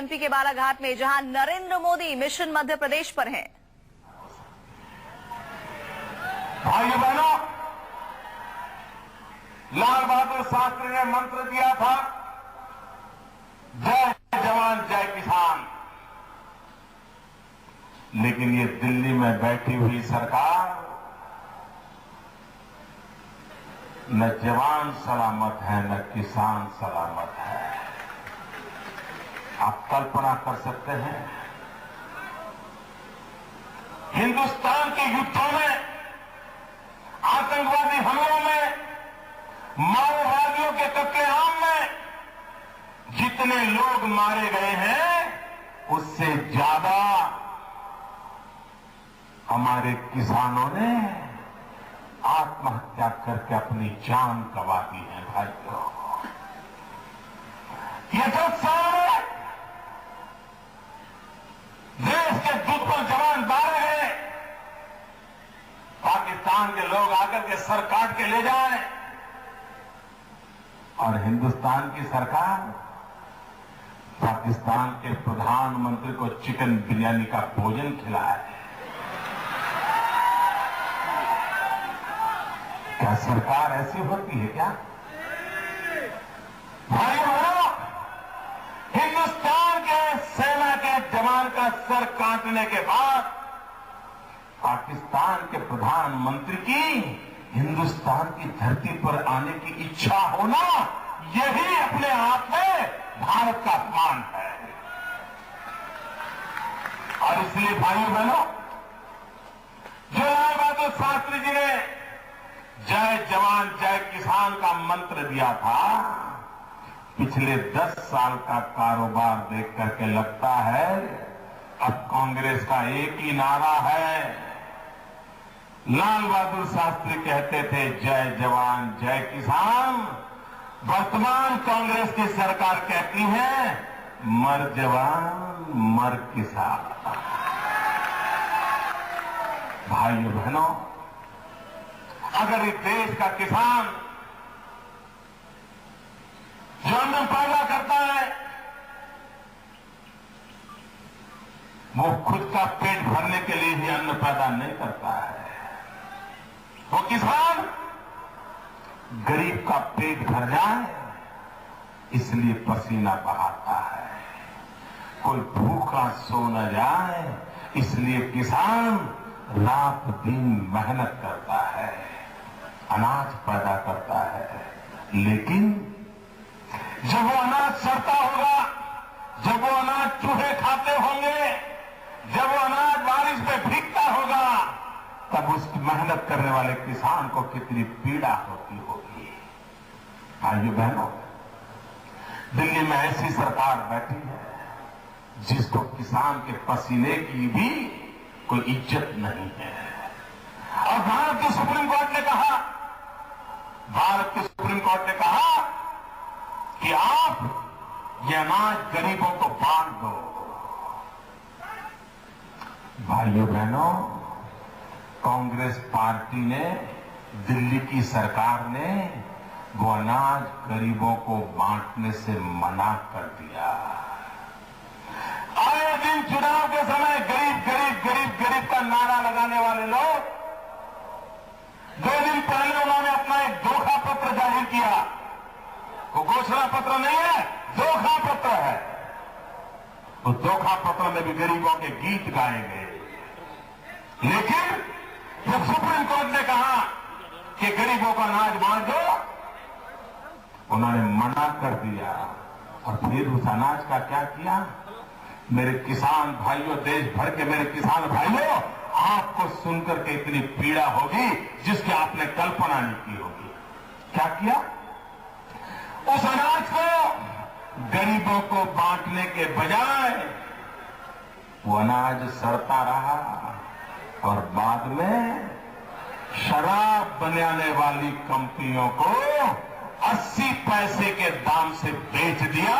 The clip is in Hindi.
एमपी के बालाघाट में, जहां नरेंद्र मोदी मिशन मध्य प्रदेश पर हैं। भाइयों बहनों, लाल बहादुर शास्त्री ने मंत्र दिया था, जय जवान जय किसान। लेकिन ये दिल्ली में बैठी हुई सरकार न जवान सलामत है न किसान सलामत है। आप कल्पना कर सकते हैं, हिंदुस्तान के युद्धों में, आतंकवादी हमलों में, माओवादियों के कत्लेआम में जितने लोग मारे गए हैं, उससे ज्यादा हमारे किसानों ने आत्महत्या करके अपनी जान गंवा दी है। भाइयों, ये जो सारे देश के दुर्बल जवान मारे हैं, पाकिस्तान के लोग आकर के सर काट के ले जाए और हिंदुस्तान की सरकार पाकिस्तान के प्रधानमंत्री को चिकन बिरयानी का भोजन खिलाए। क्या सरकार ऐसी होती है क्या? भाइयों, हिंदुस्तान के सेना के जवान का सर काटने के बाद पाकिस्तान के प्रधानमंत्री की हिंदुस्तान की धरती पर आने की इच्छा होना, यही अपने आप में भारत का अपमान है। और इसलिए भाइयों बहनों, जो लाल बहादुर शास्त्री जी ने जय जवान जय किसान का मंत्र दिया था, पिछले 10 साल का कारोबार देख करके लगता है अब कांग्रेस का एक ही नारा है। लाल बहादुर शास्त्री कहते थे जय जवान जय किसान, वर्तमान कांग्रेस की सरकार कहती है मर जवान मर किसान। भाइयों बहनों, अगर इस देश का किसान जो अन्न पैदा करता है, वो खुद का पेट भरने के लिए ही अन्न पैदा नहीं करता है। वो किसान गरीब का पेट भर जाए इसलिए पसीना बहाता है, कोई भूखा सो न जाए इसलिए किसान रात दिन मेहनत करता है, अनाज पैदा करता है। लेकिन जब वो अनाज सड़ता होगा, जब वो अनाज चूहे खाते होंगे, जब वो अनाज बारिश में भीगता होगा, तब उस मेहनत करने वाले किसान को कितनी पीड़ा होती होगी। भाइयों बहनों, दिल्ली में ऐसी सरकार बैठी है जिसको किसान के पसीने की भी कोई इज्जत नहीं है। और भारत के सुप्रीम कोर्ट ने कहा, भारत के सुप्रीम कोर्ट ने कहा कि आप ये अनाज गरीबों को बांट दो। भाइयों बहनों, कांग्रेस पार्टी ने, दिल्ली की सरकार ने वो अनाज गरीबों को बांटने से मना कर दिया। आए दिन चुनाव के समय गरीब गरीब गरीब गरीब का नारा लगाने वाले लोग, 2 दिन पहले उन्होंने अपना एक धोखा पत्र जाहिर किया। वो घोषणा पत्र नहीं है, धोखा पत्र है। उस धोखा पत्र में भी गरीबों के गीत गाए गए। लेकिन जब सुप्रीम कोर्ट ने कहा कि गरीबों का अनाज बांट दो, उन्होंने मना कर दिया। और फिर उस अनाज का क्या किया? मेरे किसान भाइयों, देश भर के मेरे किसान भाइयों, आपको सुनकर के इतनी पीड़ा होगी जिसकी आपने कल्पना नहीं की होगी। क्या किया? उस अनाज को गरीबों को बांटने के बजाय वो अनाज सड़ता रहा और बाद में शराब बनाने वाली कंपनियों को 80 पैसे के दाम से बेच दिया